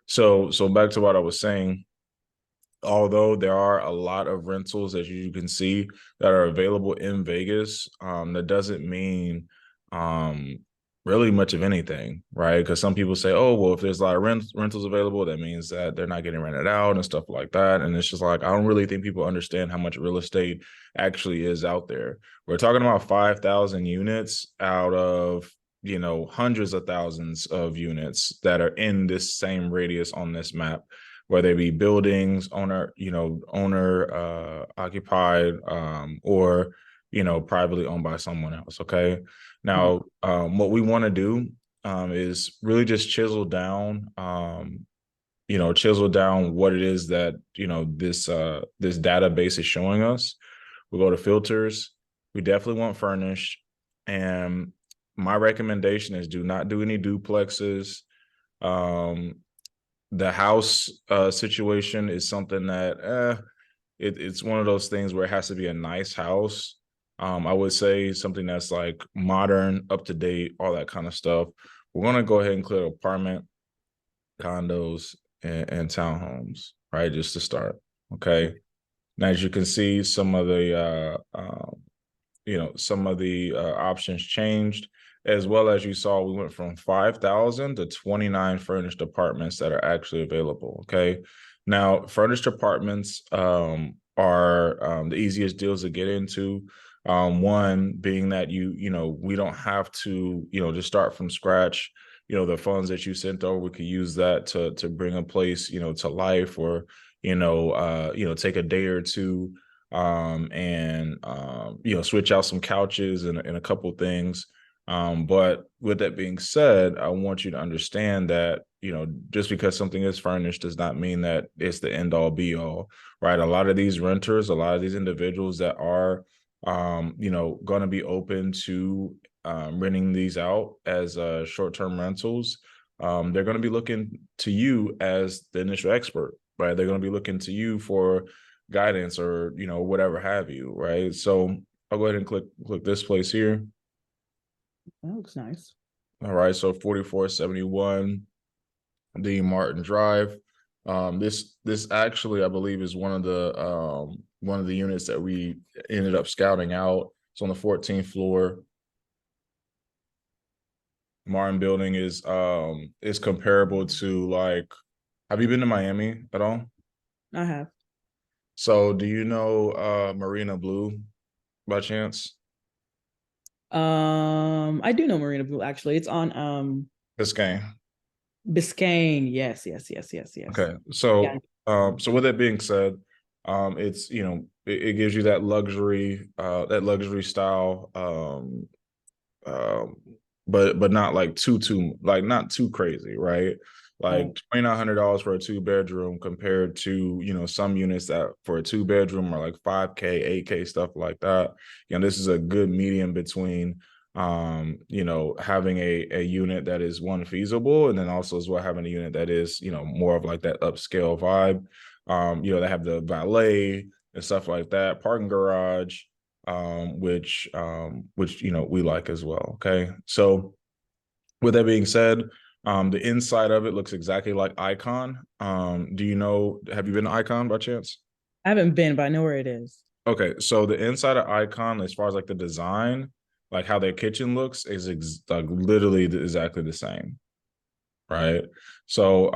So back to what I was saying. Although there are a lot of rentals, as you can see, that are available in Vegas, that doesn't mean um, really much of anything, right? Because some people say, oh, well, if there's a lot of rentals available, that means that they're not getting rented out and stuff like that. And it's just like, I don't really think people understand how much real estate actually is out there. We're talking about 5,000 units out of, hundreds of thousands of units that are in this same radius on this map, whether it be buildings owner occupied, or privately owned by someone else. Okay. Now, what we want to do is really just chisel down what it is that this database is showing us. We go to filters. We definitely want furnished, and my recommendation is do not do any duplexes. um the house situation is something that it's one of those things where it has to be a nice house. I would say something that's like modern, up to date, all that kind of stuff. We're going to go ahead and clear apartment, condos, and townhomes, right? Just to start. Okay. Now, as you can see, some of the options changed, as well as you saw, we went from 5,000 to 29 furnished apartments that are actually available. Okay. Now, furnished apartments are the easiest deals to get into. One being that we don't have to, just start from scratch. The funds that you sent over, we could use that to bring a place, to life, or, take a day or two, and switch out some couches and a couple things. But with that being said, I want you to understand that just because something is furnished does not mean that it's the end all be all, right? A lot of these renters, a lot of these individuals that are going to be open to renting these out as short-term rentals, they're going to be looking to you as the initial expert, right? They're going to be looking to you for guidance, or whatever have you, right? So I'll go ahead and click this place here. That looks nice. All right, so 4471 the Martin Drive. This actually, I believe, is one of the units that we ended up scouting out. It's on the 14th floor. Martin building is comparable to, like, have you been to Miami at all? I have. So do you know Marina Blue by chance? I do know Marina Blue actually. It's on Biscayne. Biscayne. Yes, yes, yes, yes, yes. Okay. Yeah. So with that being said, it's it gives you that luxury style, um, but not like too like not too crazy, right? Like Right. $2,900 for a two-bedroom, compared to some units that for a two-bedroom are like 5K, 8K, stuff like that. This is a good medium between having a unit that is one feasible, and then also as well having a unit that is more of like that upscale vibe. They have the valet and stuff like that, parking garage, which we like as well. Okay, so with that being said, the inside of it looks exactly like Icon. Have you been to Icon by chance? I haven't been, but I know where it is. Okay, so the inside of Icon, as far as like the design, like how their kitchen looks, is like literally exactly the same, right? So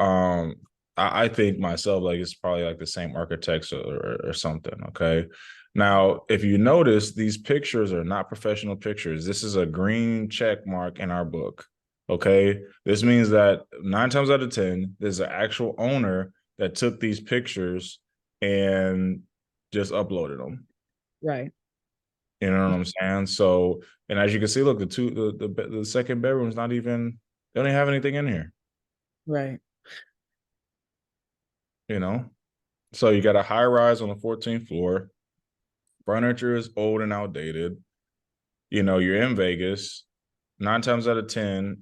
I think myself, like, it's probably like the same architects, or something. Okay. Now, if you notice, these pictures are not professional pictures. This is a green check mark in our book. Okay. This means that 9 times out of 10, there's an actual owner that took these pictures and just uploaded them. Right. You know what I'm saying? So, and as you can see, look, the second bedroom is not even, they don't even have anything in here. Right. You know, so you got a high rise on the 14th floor. Furniture is old and outdated. You're in Vegas. 9 times out of 10,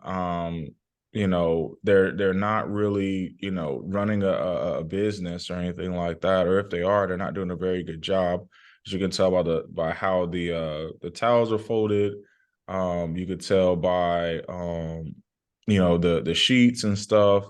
they're not really, running a business or anything like that. Or if they are, they're not doing a very good job. As you can tell by how the towels are folded. You could tell by the sheets and stuff.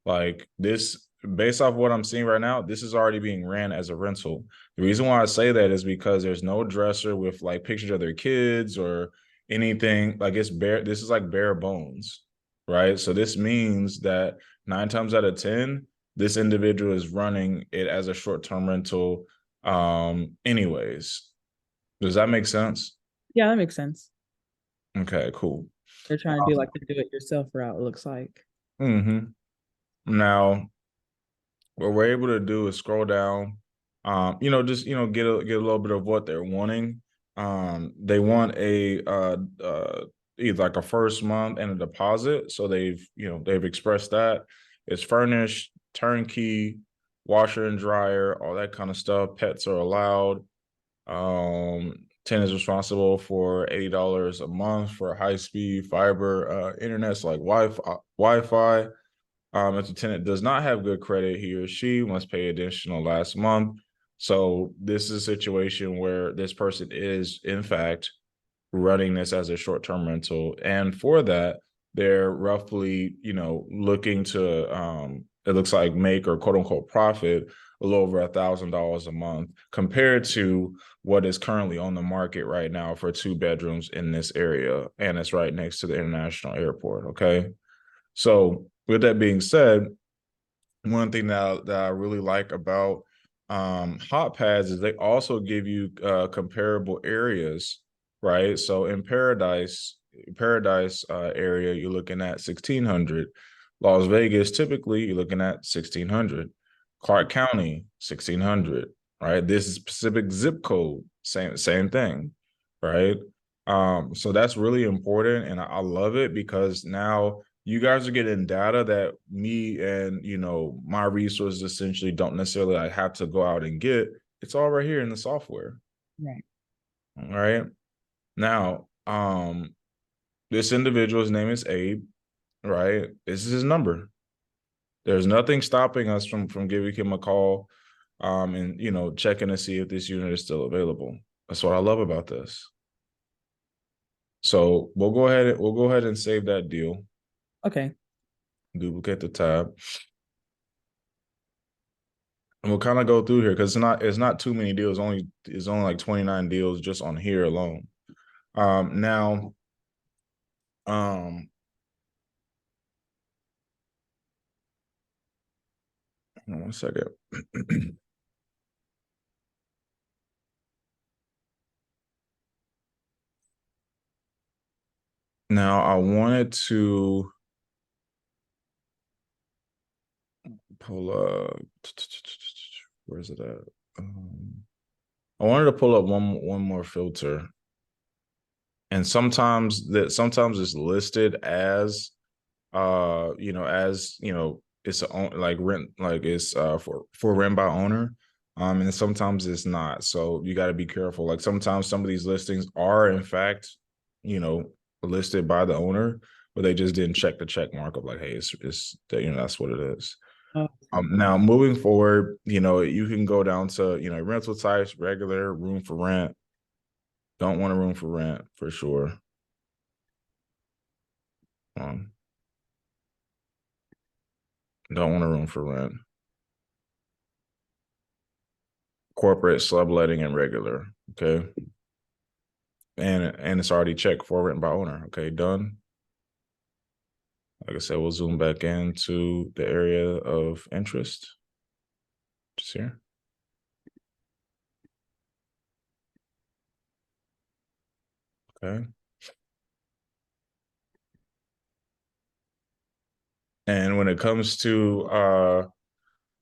Like this, based off what I'm seeing right now, this is already being ran as a rental. The reason why I say that is because there's no dresser with like pictures of their kids or anything. Like it's bare. This is like bare bones, right? So this means that 9 times out of 10, this individual is running it as a short-term rental. Anyways, does that make sense? Yeah, that makes sense. Okay, cool. They're trying to do like the do-it-yourself route, it looks like. Mm-hmm. Now, what we're able to do is scroll down, just get a little bit of what they're wanting. They want a either like a first month and a deposit. So they've expressed that. It's furnished, turnkey, washer and dryer, all that kind of stuff. Pets are allowed. Tenant is responsible for $80 a month for high speed fiber internet, so like Wi-Fi. If the tenant does not have good credit, he or she must pay additional last month. So this is a situation where this person is, in fact, running this as a short-term rental. And for that, they're roughly, looking to, it looks like make or quote unquote profit a little over $1,000 a month compared to what is currently on the market right now for 2 bedrooms in this area. And it's right next to the international airport. Okay. So with that being said, one thing that I really like about hot pads is they also give you comparable areas, right? So in Paradise area, you're looking at 1,600. Las Vegas, typically you're looking at 1,600. Clark County, 1,600, right? This is specific zip code, same thing, right? So that's really important, and I love it because now you guys are getting data that me and my resources essentially don't necessarily like have to go out and get. It's all right here in the software. Right. All right. Now, this individual's name is Abe, right? This is his number. There's nothing stopping us from giving him a call, and checking to see if this unit is still available. That's what I love about this. So we'll go ahead and save that deal. Okay. Duplicate the tab. And we'll kind of go through here because it's not too many deals. It's only like 29 deals just on here alone. Now, 1 second. Now I wanted to pull up. Where's it at? I wanted to pull up one more filter, and sometimes it's listed as it's like rent, like it's for rent by owner, and sometimes it's not. So you got to be careful. Like sometimes some of these listings are in fact you know listed by the owner, but they just didn't check the check mark of like, hey, it's that that's what it is. Oh, Now moving forward, you can go down to rental types, regular, room for rent. Don't want a room for rent for sure. um, don't want a room for rent. Corporate, subletting, and regular. Okay. And it's already checked for rent by owner. Okay, done. Like I said, we'll zoom back into the area of interest. Just here. Okay. And when it comes to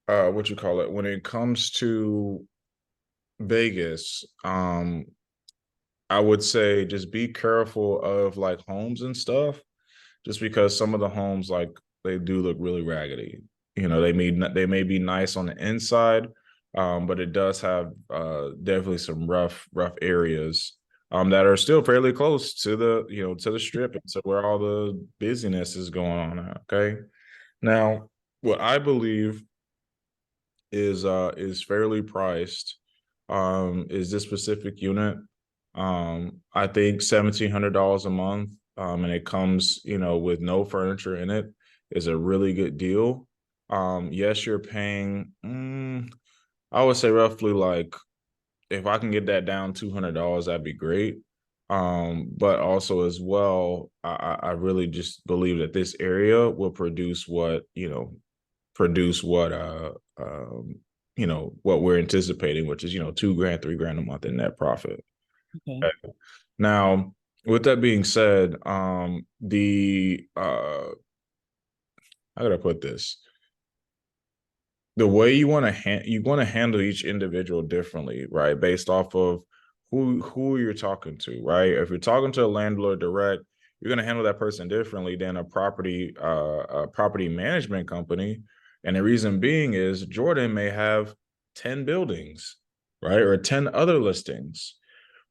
what you call it, when it comes to Vegas, I would say just be careful of like homes and stuff, just because some of the homes like they do look really raggedy. They may be nice on the inside, but it does have definitely some rough areas that are still fairly close to the strip and to where all the busyness is going on. Okay, now what I believe is fairly priced is this specific unit. I think $1,700 a month and it comes, with no furniture in it, is a really good deal. Yes, you're paying, I would say roughly like, if I can get that down $200, that'd be great. But also as well, I really just believe that this area will produce what we're anticipating, which is, 2 grand, 3 grand a month in net profit. Okay. Okay. Now, with that being said, the how could I put this? The way you want to handle each individual differently, right? Based off of who you're talking to, right? If you're talking to a landlord direct, you're going to handle that person differently than a property management company. And the reason being is Jordan may have 10 buildings, right? Or 10 other listings,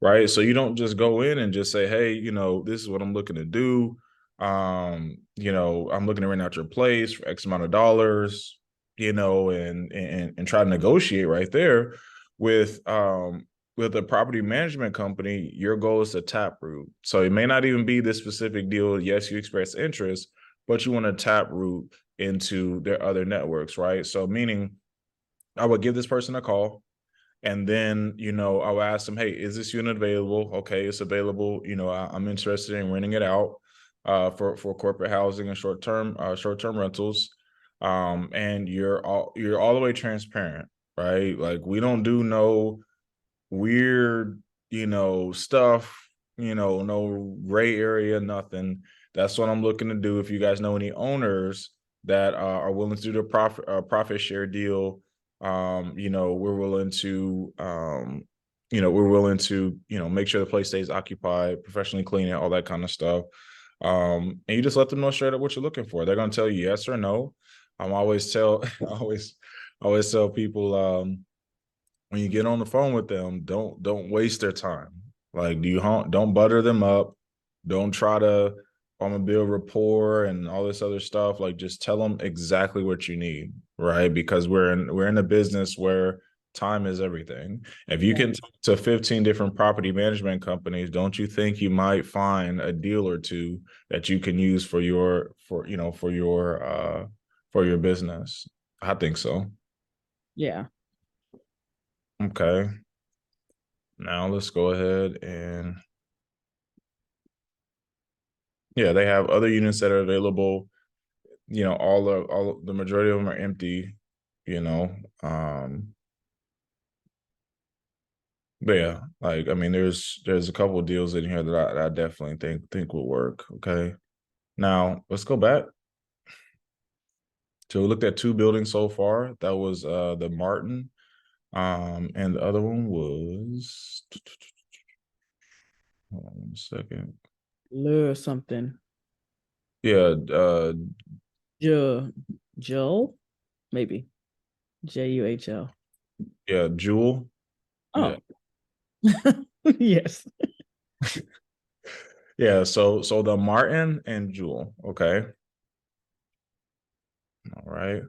right? So you don't just go in and just say, hey, this is what I'm looking to do. I'm looking to rent out your place for X amount of dollars, and try to negotiate right there with a property management company. Your goal is to tap root. So it may not even be this specific deal. Yes, you express interest, but you want to tap root into their other networks, right? So meaning I would give this person a call. And then, I'll ask them, hey, is this unit available? Okay, it's available. I'm interested in renting it out for corporate housing and short term rentals. And you're all the way transparent, right? Like we don't do no weird, stuff, no gray area, nothing. That's what I'm looking to do. If you guys know any owners that are willing to do the profit share deal, we're willing to, make sure the place stays occupied, professionally clean it, all that kind of stuff. And you just let them know straight up what you're looking for. They're gonna tell you yes or no. I'm always tell always tell people, when you get on the phone with them, don't waste their time. Like, don't butter them up. Don't try to I'm gonna build rapport and all this other stuff. Like, just tell them exactly what you need, right? Because we're in a business where time is everything. If you Yeah. can talk to 15 different property management companies, don't you think you might find a deal or two that you can use for your business? I think so. Yeah. Okay. Now let's go ahead and yeah, they have other units that are available. All the majority of them are empty. You know, um, but yeah, like I mean, there's a couple of deals in here that I definitely think will work. Okay, now let's go back. So we looked at 2 buildings so far. That was the Martin, and the other one was. Hold on 1 second. Lure something. Yeah, Joe. Joel? Maybe. Juhl. yeah, Jewel. Yeah, Oh. Yes. yeah. So the Martin and Jewel. Okay. All right.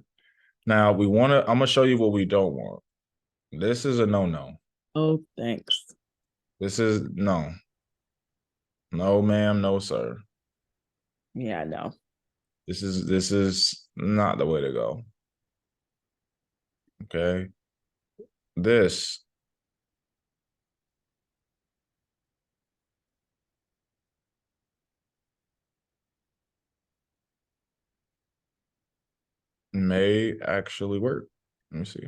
Now I'm gonna show you what we don't want. This is a no-no. Oh, thanks. This is no. No, ma'am, no, sir. Yeah, I know. This is not the way to go. Okay. This may actually work. Let me see.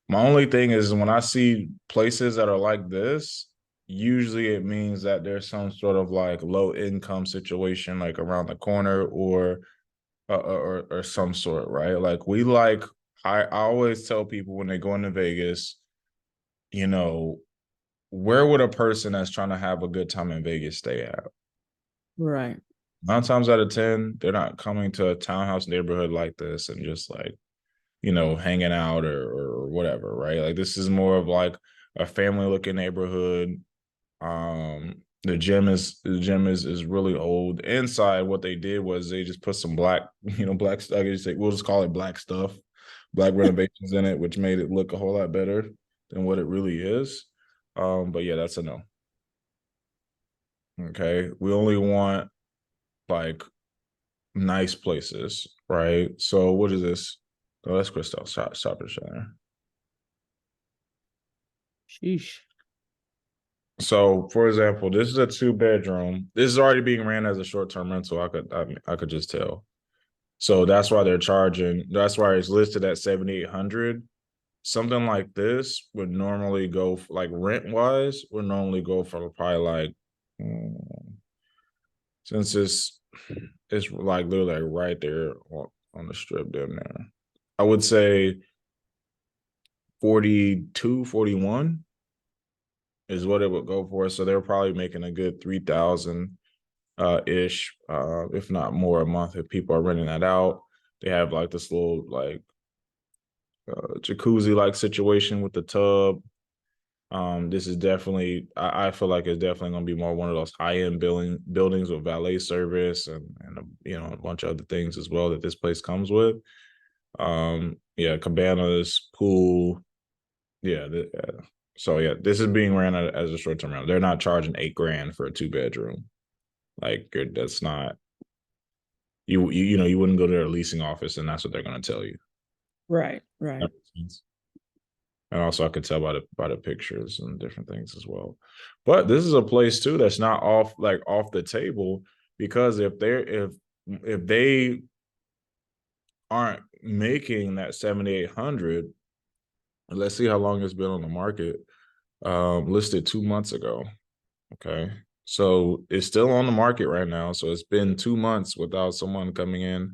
My only thing is when I see places that are like this, usually it means that there's some sort of like low income situation like around the corner or some sort, right? Like I always tell people when they go into Vegas, you know, where would a person that's trying to have a good time in Vegas stay at? Right. 9 times out of 10, they're not coming to a townhouse neighborhood like this and just like, hanging out or whatever, right? Like this is more of like a family looking neighborhood. The gym is really old. Inside, what they did was they just put some black, black stuff. We'll just call it black stuff, black renovations in it, which made it look a whole lot better than what it really is. But yeah, that's a no. Okay. We only want like nice places, right? So what is this? Oh, that's Crystal Shopping Center. Sheesh. So, for example, this is a 2 bedroom. This is already being ran as a short term rental. I could just tell. So that's why they're charging. That's why it's listed at 7,800. Something like this would normally go like rent wise would normally go for probably like since it's like literally like right there on the strip down there. I would say 42, 41 is what it would go for. So they're probably making a good 3,000 ish, if not more a month if people are renting that out. They have like this little like jacuzzi like situation with the tub. This is definitely I feel like it's definitely gonna be more one of those high end buildings with valet service and you know a bunch of other things as well that this place comes with. Yeah, cabanas, pool. Yeah, so yeah, this is being ran as a short term rental. They're not charging 8 grand for a 2 bedroom. Like that's not you know you wouldn't go to their leasing office and that's what they're gonna tell you. Right, right. And also I could tell by the pictures and different things as well. But this is a place too that's not off the table because if they aren't making that 7,800, let's see how long it's been on the market. Listed 2 months ago. Okay. So it's still on the market right now. So it's been 2 months without someone coming in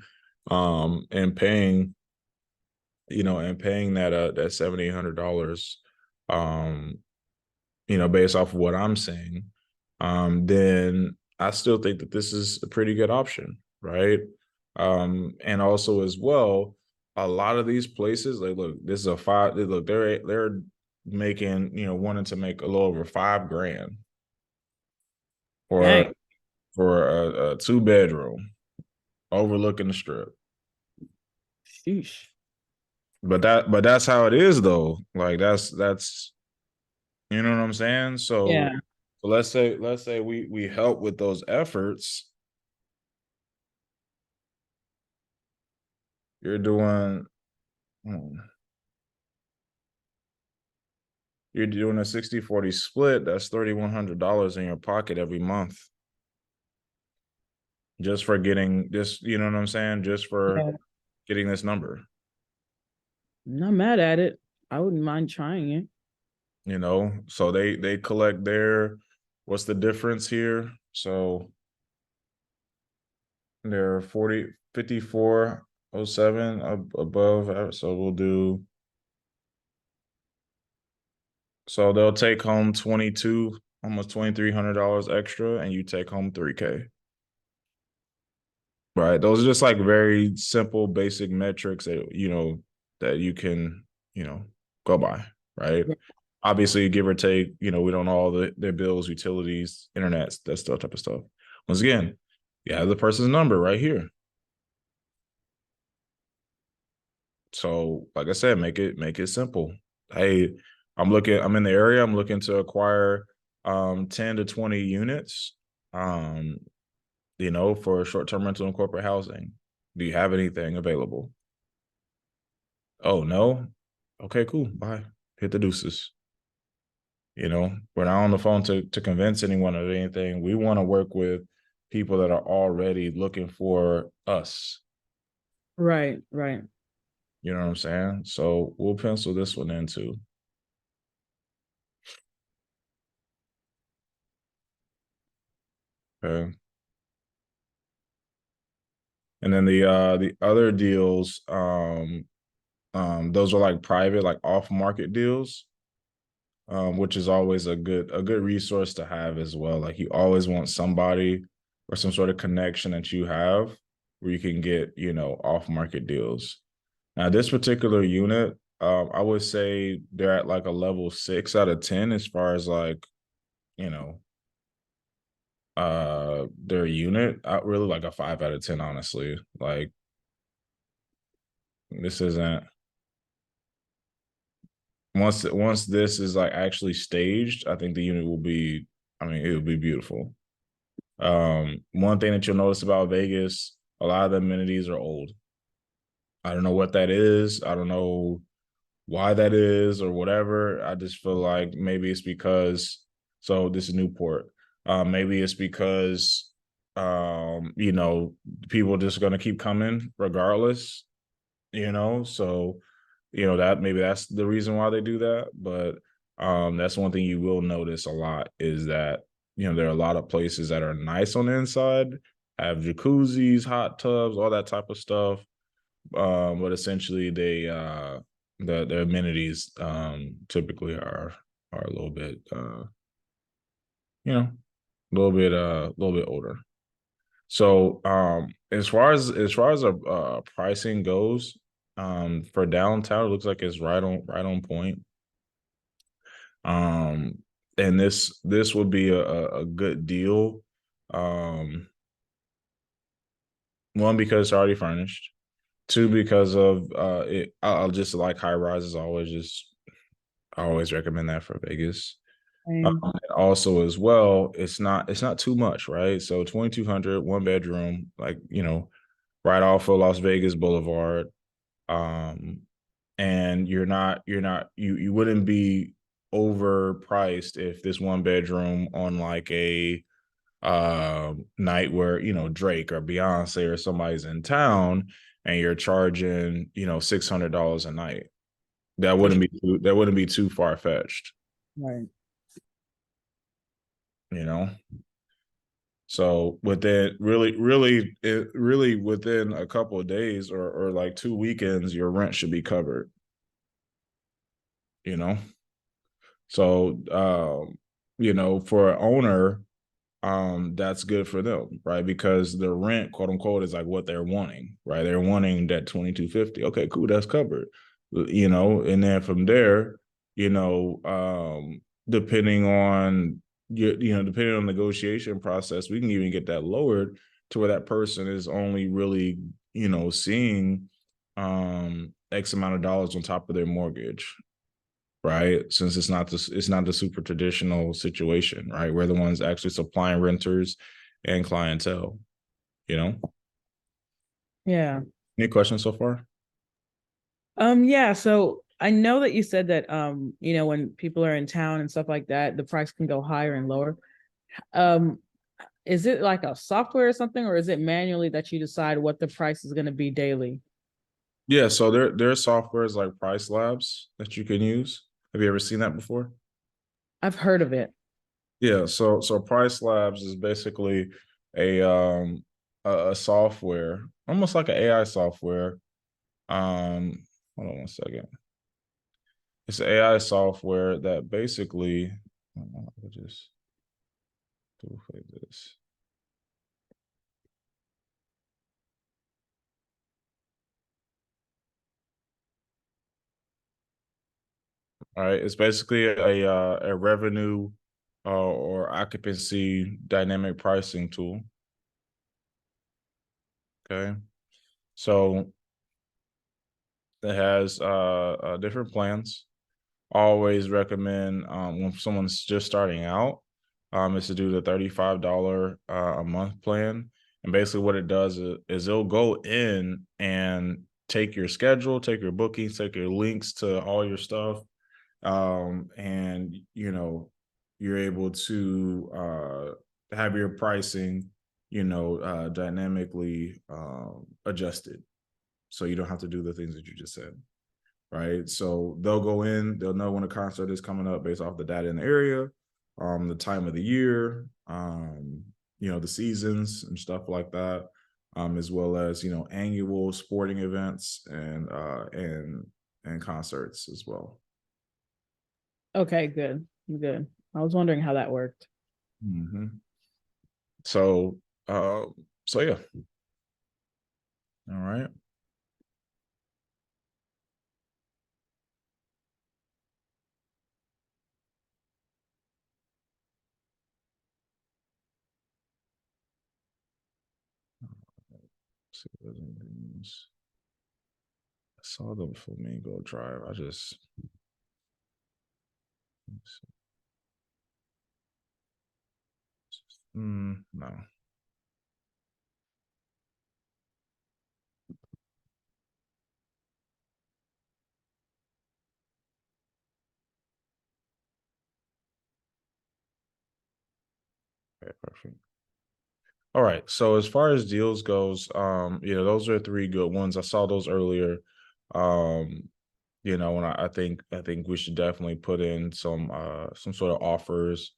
and paying, you know, and paying that $7,800 you know, based off of what I'm saying, then I still think that this is a pretty good option, right? And also as well, a lot of these places, like, look, this is a five. Look, they're making, you know, wanting to make a little over 5 grand for Dang. a 2 bedroom overlooking the strip. Sheesh. But that's how it is though. Like that's you know what I'm saying. Yeah. So let's say we help with those efforts. You're doing hmm, you're doing a 60-40 split. That's $3,100 in your pocket every month just for getting just you know what I'm saying, just for Yeah. getting this number. I'm not mad at it. I wouldn't mind trying it. You know, so they collect their what's the difference here? So they're 5407 above. So we'll do so they'll take home 22, almost $2,300 extra, and you take home 3K. Right. Those are just like very simple, basic metrics that you know that you can, you know, go by. Right. Yeah. Obviously, give or take, you know, we don't know all their bills, utilities, internet, that stuff type of stuff. Once again, you have the person's number right here. So, like I said, make it simple. Hey, I'm in the area, I'm looking to acquire 10 to 20 units, um, you know, for short-term rental and corporate housing. Do you have anything available? Oh, no? Okay, cool. Bye. Hit the deuces. You know, we're not on the phone to convince anyone of anything. We want to work with people that are already looking for us. Right, right. You know what I'm saying? So we'll pencil this one in too. Okay. And then the other deals, those are like private, like off market deals, which is always a good resource to have as well. Like you always want somebody or some sort of connection that you have where you can get, you know, off market deals. Now, this particular unit, I would say they're at like a level 6 out of 10 as far as like, you know, their unit. I really like a 5 out of 10, honestly. Like this isn't once this is like actually staged, I think the unit will be, I mean, it will be beautiful. One thing that you'll notice about Vegas, a lot of the amenities are old. I don't know what that is. I don't know why that is or whatever. I just feel like maybe it's because, so this is Newport. Maybe it's because people are just gonna keep coming regardless, so that maybe that's the reason why they do that. But that's one thing you will notice a lot is that there are a lot of places that are nice on the inside, have jacuzzis, hot tubs, all that type of stuff. But essentially the amenities typically are a little bit you know a little bit older. So as far as pricing goes, for downtown, it looks like it's right on point. Um, and this would be a good deal. Um, One, because it's already furnished. Two, because of it. I'll just like high rises. I always recommend that for Vegas. And And also as well, it's not too much, right? So 2,200, one bedroom, like right off of Las Vegas Boulevard. Um, and you wouldn't be overpriced if this one bedroom on like a night where Drake or Beyonce or somebody's in town and you're charging $600 a night. That for wouldn't sure. be too far fetched, Right. you know. So within really within a couple of days or like 2 weekends, your rent should be covered, you know. So for an owner, that's good for them, right? Because the rent, quote unquote, is like what they're wanting, right? They're wanting that 2,250. Okay, cool, that's covered. And then from there, you know, depending on depending on the negotiation process, we can even get that lowered to where that person is only really, seeing X amount of dollars on top of their mortgage, right? Since it's not the super traditional situation, right? We're the ones actually supplying renters and clientele, you know. Yeah. Any questions so far? Yeah, so I know that you said that when people are in town and stuff like that, the price can go higher and lower. Um, is it like a software or something, or is it manually that you decide what the price is going to be daily? Yeah, so there are softwares like Price Labs that you can use. Have you ever seen that before? I've heard of it. Yeah, so Price Labs is basically a a software, almost like an AI software. Hold on one second. It's an AI software that basically, I'll just do like this. All right, it's basically a revenue or occupancy dynamic pricing tool. Okay, so it has different plans. Always recommend when someone's just starting out, is to do the $35 a month plan. And basically, what it does is it'll go in and take your schedule, take your bookings, take your links to all your stuff, and you're able to have your pricing dynamically adjusted, so you don't have to do the things that you just said, right? So they'll go in, they'll know when a concert is coming up based off the data in the area, the time of the year, the seasons and stuff like that, as well as annual sporting events and concerts as well. Okay, good. Good. I was wondering how that worked. Mm-hmm. So, uh, so yeah. All right. Let's see if there's anything else. I saw the Flamingo Drive. I just No. Okay, perfect. All right. So as far as deals goes, those are three good ones. I saw those earlier. Um, and I think we should definitely put in some sort of offers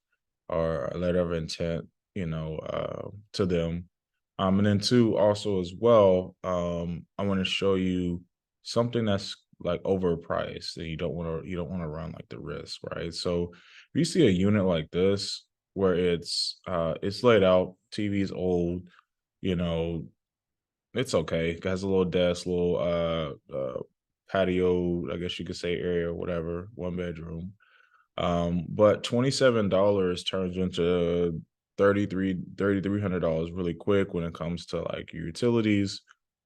or a letter of intent, to them. And then two, also as well, I want to show you something that's like overpriced that you don't want to run like the risk, right? So if you see a unit like this where it's laid out, TV's old, you know, it's okay. It has a little desk, little patio, I guess you could say area or whatever, one bedroom. But $27 turns into $3,300 really quick when it comes to like your utilities,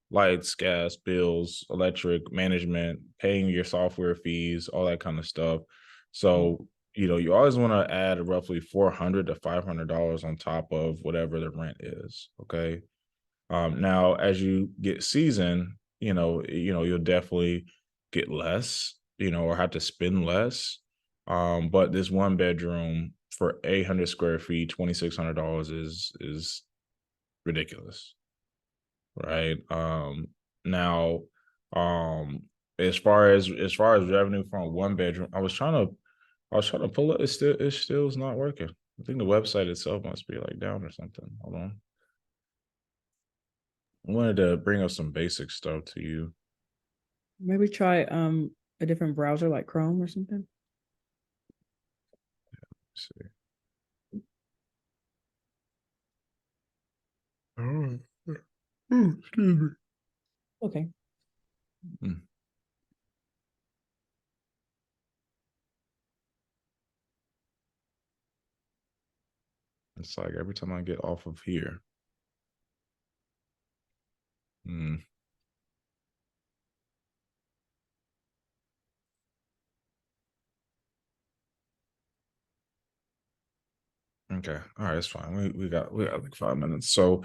lights, gas, bills, electric, management, paying your software fees, all that kind of stuff. So, you always want to add roughly $400 to $500 on top of whatever the rent is. Okay. Now, as you get seasoned, you'll definitely get less, or have to spend less. But this one bedroom for 800 square feet, $2,600 is ridiculous, right? Now, um, as far as revenue from a one bedroom, I was trying to pull it. It still is not working. I think the website itself must be like down or something. Hold on. I wanted to bring up some basic stuff to you. Maybe try a different browser like Chrome or something. Let's see. Oh, excuse me. Okay. Mm. It's like every time I get off of here. Mm. Okay. All right, it's fine. We got like 5 minutes. So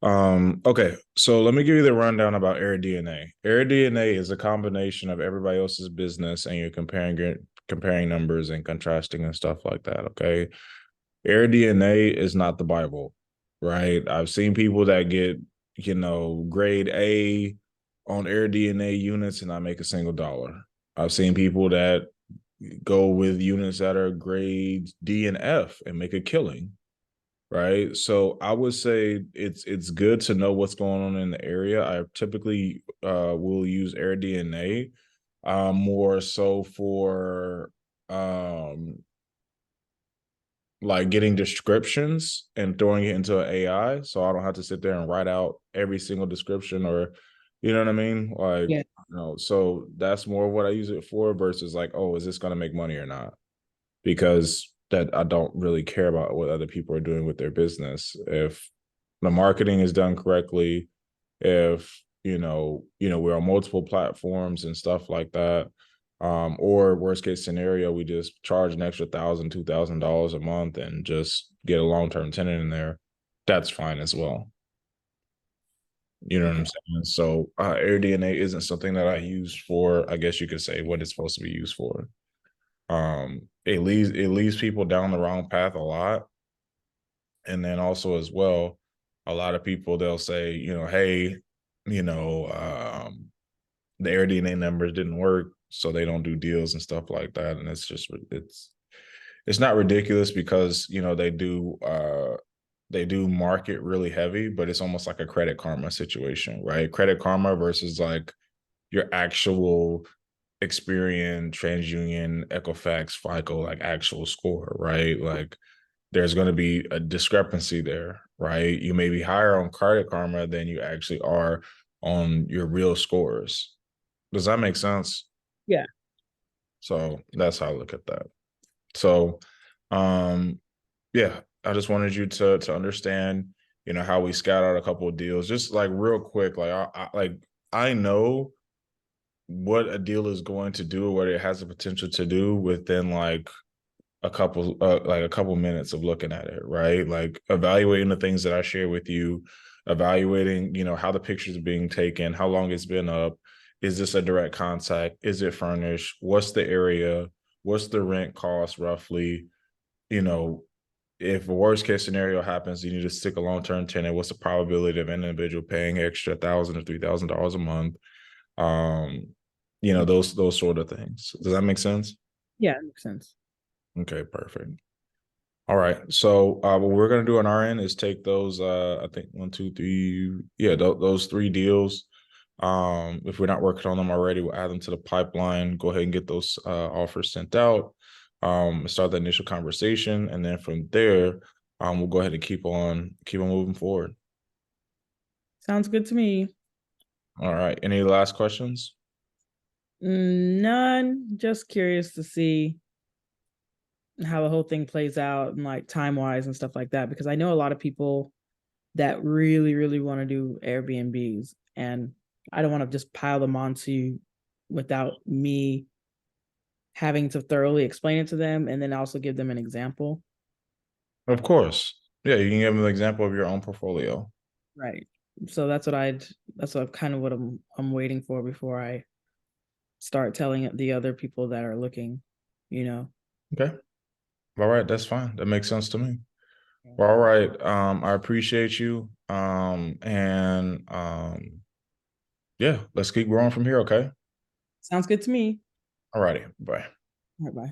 okay. So let me give you the rundown about AirDNA. AirDNA is a combination of everybody else's business and you're comparing numbers and contrasting and stuff like that. Okay. AirDNA is not the Bible, right? I've seen people that get, grade A on AirDNA units and not make a single dollar. I've seen people that go with units that are grades D and F and make a killing, right? So I would say it's good to know what's going on in the area. I typically will use AirDNA more so for um like getting descriptions and throwing it into an AI so I don't have to sit there and write out every single description or you know what I mean? Like, Yeah. so that's more what I use it for versus like, oh, is this gonna make money or not? Because that I don't really care about what other people are doing with their business. If the marketing is done correctly, if we're on multiple platforms and stuff like that, or worst case scenario, we just charge an extra $1,000, $2,000 a month and just get a long-term tenant in there, that's fine as well. You know what I'm Okay. saying? So AirDNA isn't something that I use for, I guess you could say, what it's supposed to be used for. It leads people down the wrong path a lot. And then also as well, a lot of people they'll say, hey, you know, um, the AirDNA numbers didn't work, so they don't do deals and stuff like that. And it's not ridiculous because they do market really heavy, but it's almost like a Credit Karma situation, right? Credit Karma versus like your actual Experian, TransUnion, Equifax, FICO, like actual score, right? Like there's going to be a discrepancy there, right? You may be higher on Credit Karma than you actually are on your real scores. Does that make sense? Yeah. So that's how I look at that. So, um, yeah, I just wanted you to understand, how we scout out a couple of deals, just like real quick. Like I know what a deal is going to do, what it has the potential to do within like a couple minutes of looking at it, right? Like evaluating the things that I share with you, evaluating, how the pictures are being taken, how long it's been up, is this a direct contact, is it furnished, what's the area, what's the rent cost roughly, you know, if a worst case scenario happens, you need to stick a long-term tenant. What's the probability of an individual paying extra $1,000 or $3,000 a month? Um, those sort of things. Does that make sense? Yeah, it makes sense. Okay, perfect. All right. So what we're gonna do on our end is take those I think one, two, three, yeah, those three deals. If we're not working on them already, we'll add them to the pipeline, go ahead and get those offers sent out, start the initial conversation, and then from there, we'll go ahead and keep on moving forward. Sounds good to me. All right. Any last questions? None. Just curious to see how the whole thing plays out and like time wise and stuff like that, because I know a lot of people that really, really want to do Airbnbs, and I don't want to just pile them onto you without me having to thoroughly explain it to them and then also give them an example. Of course. Yeah, you can give them an example of your own portfolio. Right. So that's what kind of what I'm waiting for before I start telling the other people that are looking, you know. Okay. All right, that's fine. That makes sense to me. Well, all right. I appreciate you. And yeah, let's keep growing from here, okay? Sounds good to me. All righty. Bye. Bye bye.